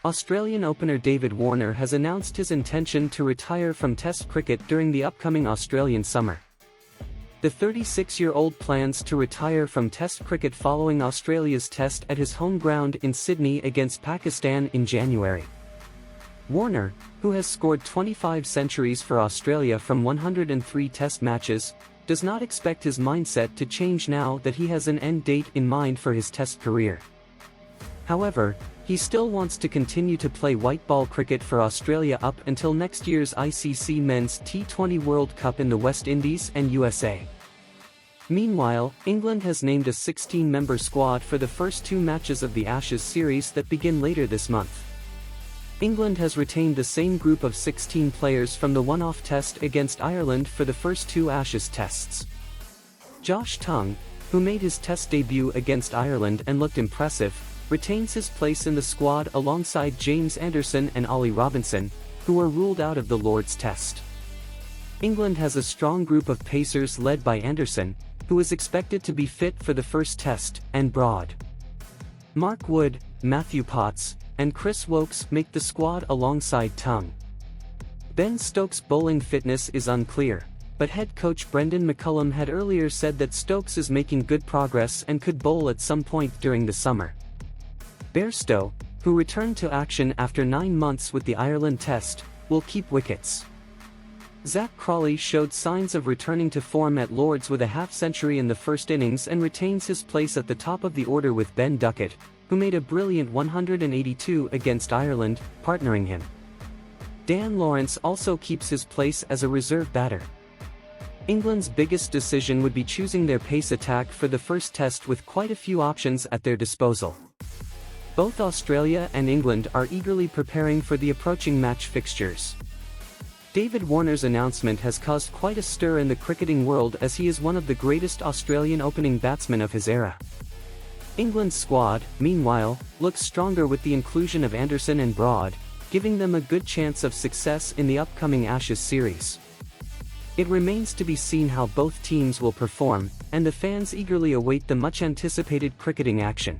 Australian opener David Warner has announced his intention to retire from Test cricket during the upcoming Australian summer. The 36-year-old plans to retire from Test cricket following Australia's Test at his home ground in Sydney against Pakistan in January. Warner, who has scored 25 centuries for Australia from 103 Test matches, does not expect his mindset to change now that he has an end date in mind for his Test career. However, he still wants to continue to play white ball cricket for Australia up until next year's ICC Men's T20 World Cup in the West Indies and USA. Meanwhile, England has named a 16-member squad for the first two matches of the Ashes series that begin later this month. England has retained the same group of 16 players from the one-off test against Ireland for the first two Ashes tests. Josh Tongue, who made his test debut against Ireland and looked impressive, retains his place in the squad alongside James Anderson and Ollie Robinson, who were ruled out of the Lord's Test. England has a strong group of pacers led by Anderson, who is expected to be fit for the first test, and Broad. Mark Wood, Matthew Potts, and Chris Woakes make the squad alongside Tongue. Ben Stokes' bowling fitness is unclear, but head coach Brendan McCullum had earlier said that Stokes is making good progress and could bowl at some point during the summer. Bairstow, who returned to action after 9 months with the Ireland Test, will keep wickets. Zach Crawley showed signs of returning to form at Lord's with a half-century in the first innings and retains his place at the top of the order with Ben Duckett, who made a brilliant 182 against Ireland, partnering him. Dan Lawrence also keeps his place as a reserve batter. England's biggest decision would be choosing their pace attack for the first test with quite a few options at their disposal. Both Australia and England are eagerly preparing for the approaching match fixtures. David Warner's announcement has caused quite a stir in the cricketing world as he is one of the greatest Australian opening batsmen of his era. England's squad, meanwhile, looks stronger with the inclusion of Anderson and Broad, giving them a good chance of success in the upcoming Ashes series. It remains to be seen how both teams will perform, and the fans eagerly await the much-anticipated cricketing action.